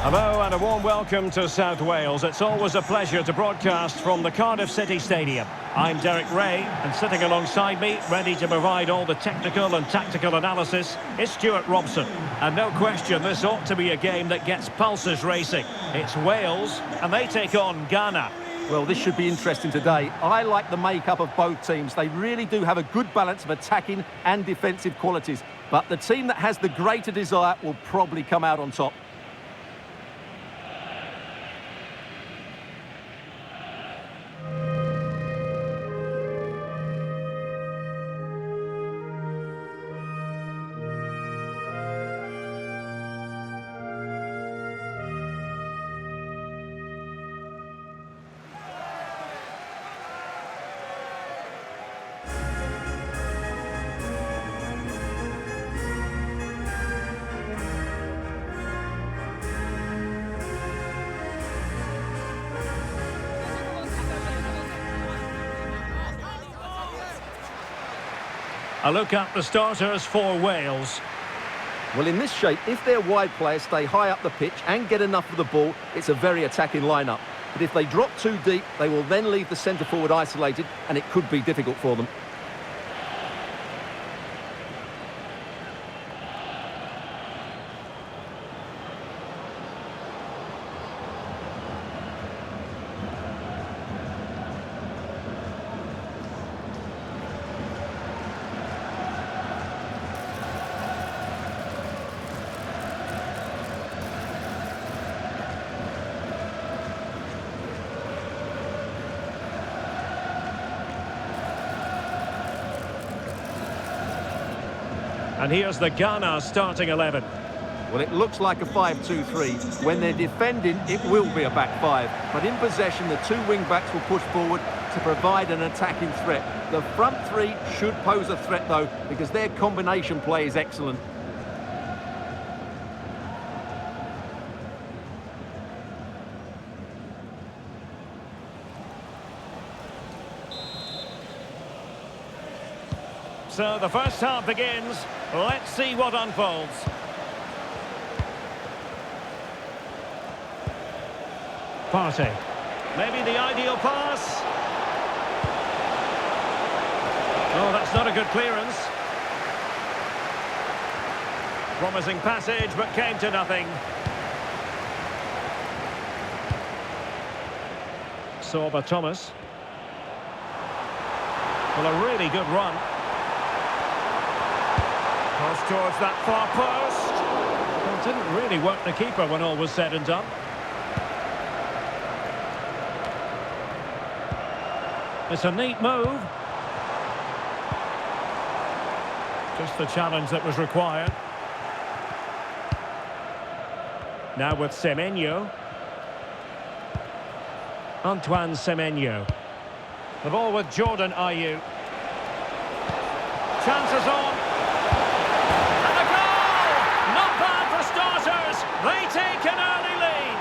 Hello and a warm welcome to South Wales. It's always a pleasure to broadcast from the Cardiff City Stadium. I'm Derek Ray, and sitting alongside me, ready to provide all the technical and tactical analysis, is Stuart Robson. And no question, this ought to be a game that gets pulses racing. It's Wales, and they take on Ghana. Well, this should be interesting today. I like the makeup of both teams. They really do have a good balance of attacking and defensive qualities. But the team that has the greater desire will probably come out on top. A look at the starters for Wales. Well, in this shape, if their wide players stay high up the pitch and get enough of the ball, it's a very attacking lineup. But if they drop too deep, they will then leave the centre-forward isolated, and it could be difficult for them. And here's the Ghana starting 11. Well, it looks like a 5-2-3. When they're defending, it will be a back five. But in possession, the two wing-backs will push forward to provide an attacking threat. The front three should pose a threat, though, because their combination play is excellent. So the first half begins. Let's see what unfolds. Partey. Maybe the ideal pass. Oh, that's not a good clearance. Promising passage, but came to nothing. Sorba Thomas. Well, a really good run. Cross towards that far post. Well, it didn't really work the keeper when all was said and done. It's a neat move. Just the challenge that was required. Now with Semenyo. Antoine Semenyo. The ball with Jordan Ayew. Chances on. They take an early lead.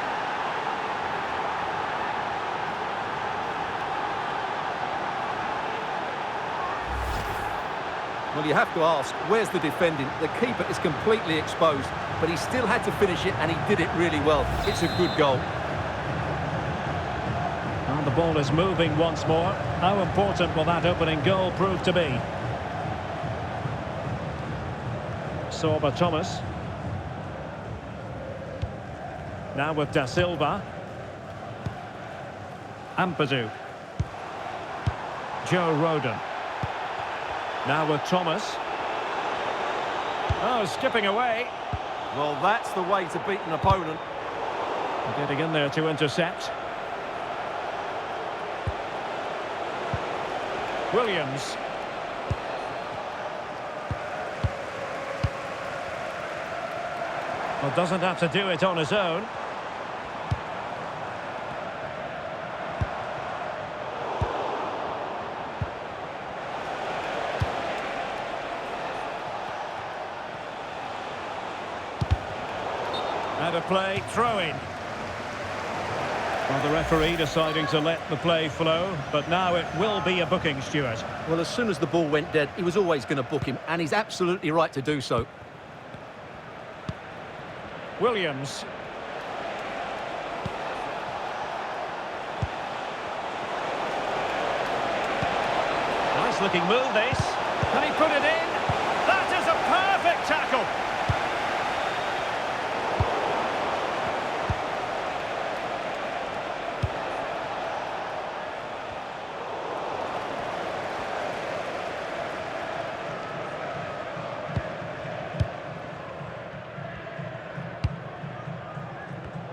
Well, you have to ask, where's the defending? The keeper is completely exposed, but he still had to finish it, and he did it really well. It's a good goal. And the ball is moving once more. How important will that opening goal prove to be? Sorba Thomas. Now with Da Silva. Ampadu. Joe Rodon. Now with Thomas. Oh, skipping away. Well, that's the way to beat an opponent. Getting in there to intercept. Williams. Well, doesn't have to do it on his own. Out of play, throw in. Well, the referee deciding to let the play flow, but now it will be a booking, Stuart. Well, as soon as the ball went dead, he was always going to book him, and he's absolutely right to do so. Williams. looking move, this. Can he put it in? That is a perfect tackle.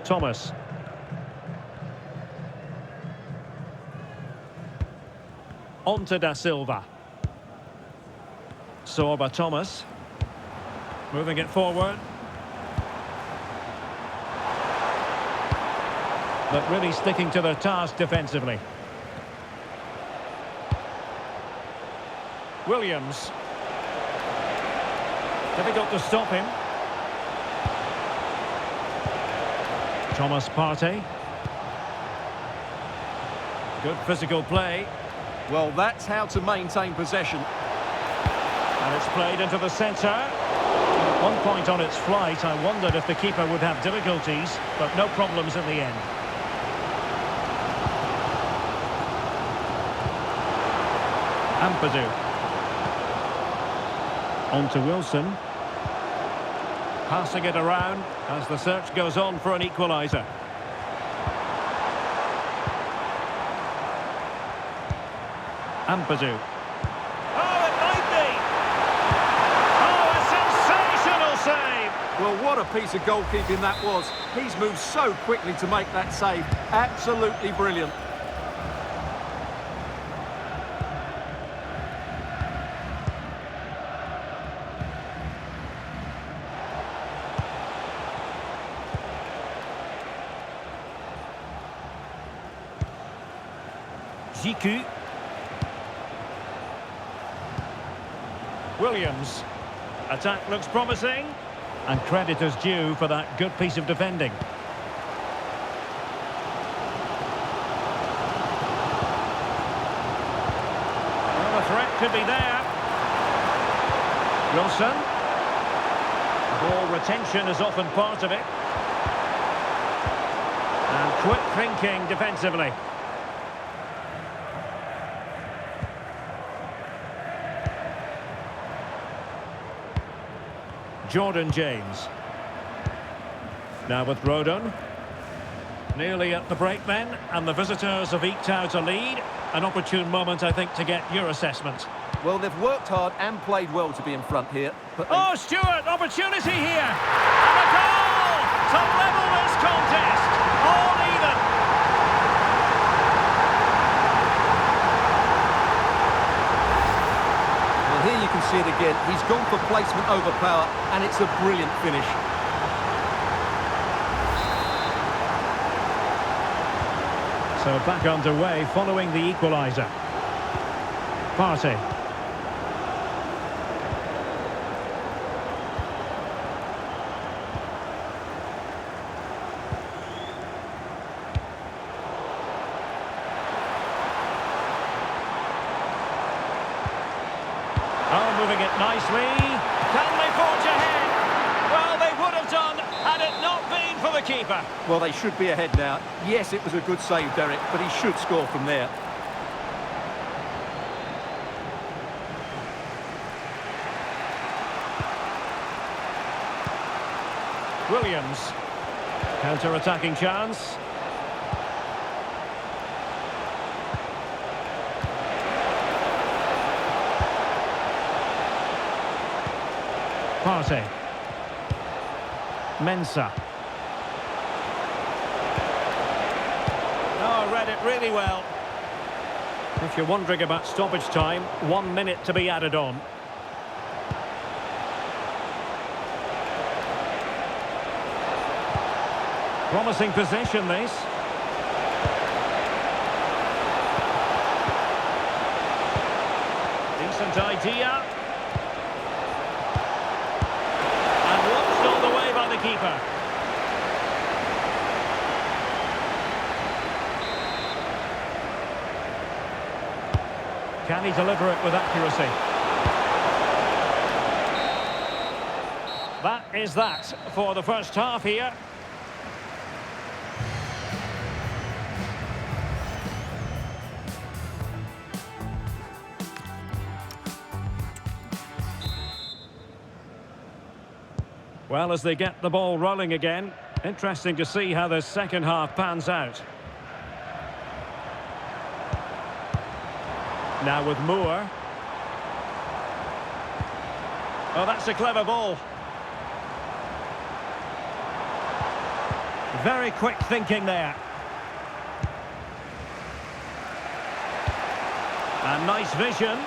Thomas. On to Da Silva. Sorba Thomas. Moving it forward. But really sticking to their task defensively. Williams. Difficult to stop him. Thomas Partey. Good physical play. Well, that's how to maintain possession. And it's played into the centre. At one point on its flight, I wondered if the keeper would have difficulties, but no problems in the end. Ampadu. On to Wilson. Passing it around as the search goes on for an equaliser. Ampadu. Oh, it might be! Oh, a sensational save! Well, what a piece of goalkeeping that was. He's moved so quickly to make that save. Absolutely brilliant. Jiku. Williams. Attack looks promising. And credit is due for that good piece of defending. Well, the threat could be there. Wilson. Ball retention is often part of it. And quick thinking defensively. Jordan James. Now with Rodon. Nearly at the break then, and the visitors have eked out a lead. An opportune moment, I think, to get your assessment. Well, they've worked hard and played well to be in front here. But oh, Stewart, opportunity here! And a goal to level this contest! All even! Here you can see it again. He's gone for placement over power, and it's a brilliant finish. So back underway following the equaliser. Partey. Oh, moving it nicely. Can they forge ahead? Well, they would have done had it not been for the keeper. Well, they should be ahead now. Yes, it was a good save, Derek, but he should score from there. Williams. Counter-attacking chance. Partey. Mensah. Oh, read it really well. If you're wondering about stoppage time, 1 minute to be added on. Promising possession, this. Decent idea. And watched all the way by the keeper. Can he deliver it with accuracy? That is that for the first half here. Well, as they get the ball rolling again, interesting to see how the second half pans out. Now with Moore. Oh, that's a clever ball. Very quick thinking there. And nice vision.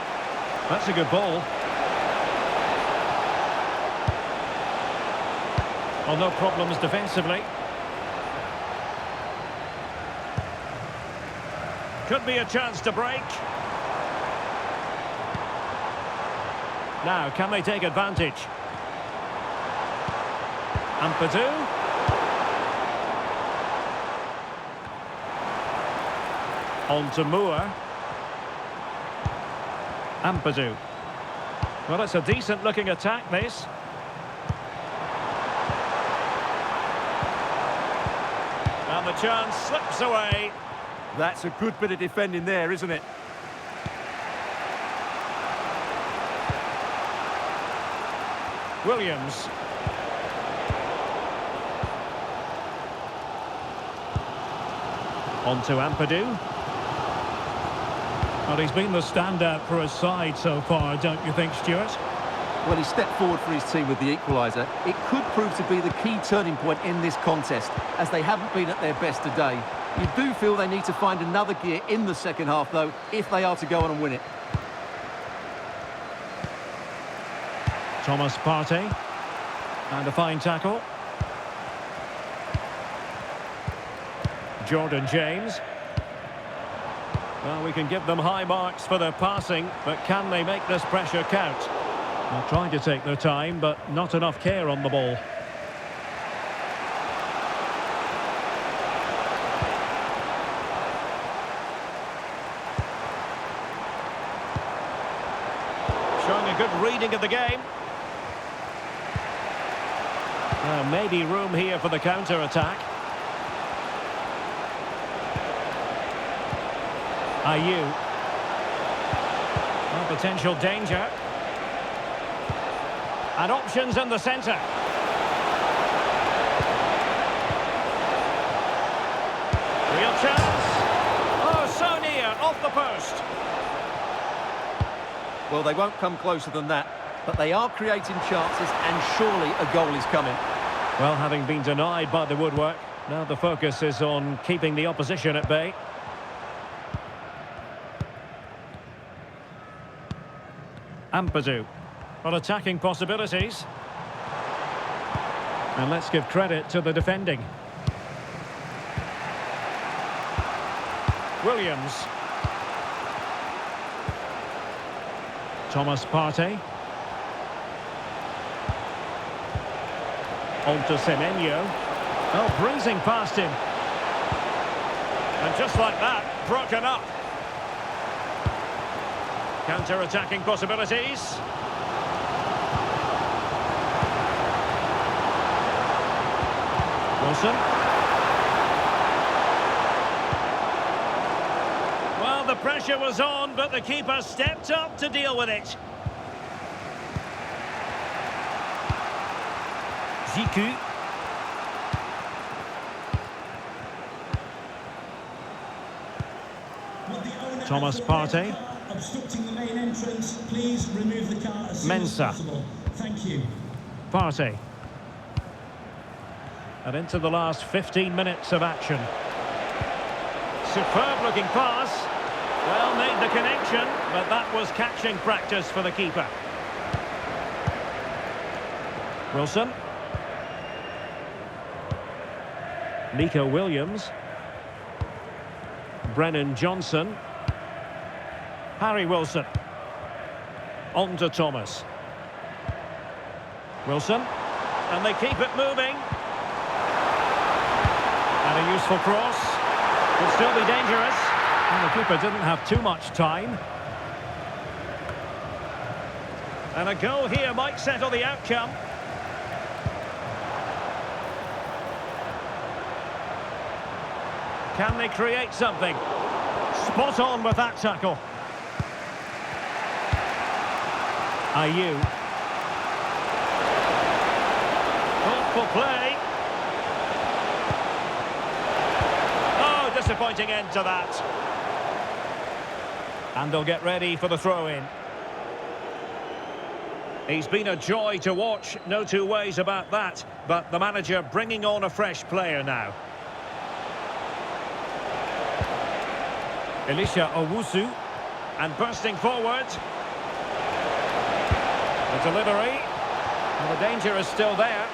That's a good ball. Well, no problems defensively. Could be a chance to break. Now, can they take advantage? Ampadu. On to Moore. Ampadu. Well, it's a decent-looking attack, this. And the chance slips away. That's a good bit of defending there, isn't it? Williams. On to Ampadu. Well, he's been the standout for his side so far, don't you think, Stuart? Well, he stepped forward for his team with the equaliser. It could prove to be the key turning point in this contest, as they haven't been at their best today. You do feel they need to find another gear in the second half, though, if they are to go on and win it. Thomas Partey. And a fine tackle. Jordan James. Well, we can give them high marks for their passing, but can they make this pressure count? They're trying to take their time, but not enough care on the ball. Showing a good reading of the game. Maybe room here for the counter-attack. Ayew. Well, potential danger. And options in the centre. Real chance. Oh, so near, off the post. Well, they won't come closer than that, but they are creating chances, and surely a goal is coming. Well, having been denied by the woodwork, now the focus is on keeping the opposition at bay. Ampadu. Well, attacking possibilities. And let's give credit to the defending. Williams. Thomas Partey. On to Semenyo. Oh, breezing past him. And just like that, broken up. Counter-attacking possibilities. Wilson. Well, the pressure was on, but the keeper stepped up to deal with it. Ziku. Thomas Partey. Obstructing the main entrance, please remove the car as soon as Mensah. possible. Thank you. Partey. And into the last 15 minutes of action. Superb looking pass. Well, made the connection, but that was catching practice for the keeper. Wilson. Nico Williams. Brennan Johnson. Harry Wilson. On to Thomas. Wilson. And they keep it moving. And a useful cross. Could still be dangerous. And the keeper didn't have too much time. And a goal here might settle the outcome. Can they create something? Spot on with that tackle. Ayew. Skillful play. Oh, disappointing end to that. And they'll get ready for the throw-in. He's been a joy to watch, no two ways about that. But the manager bringing on a fresh player now. Elisha Owusu. And bursting forward. The delivery. And the danger is still there.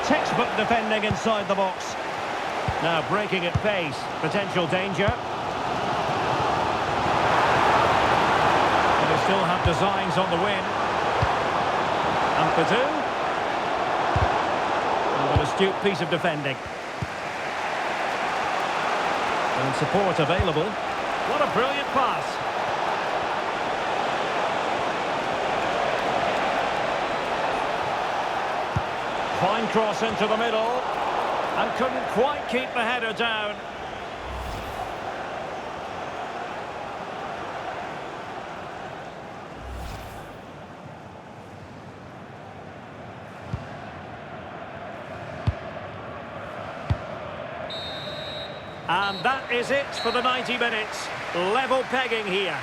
Textbook defending inside the box. Now breaking at pace. Potential danger. And they still have designs on the win. And Padu. And an astute piece of defending. And support available. What a brilliant pass. Fine cross into the middle. And couldn't quite keep the header down. And that is it for the 90 minutes. Level pegging here.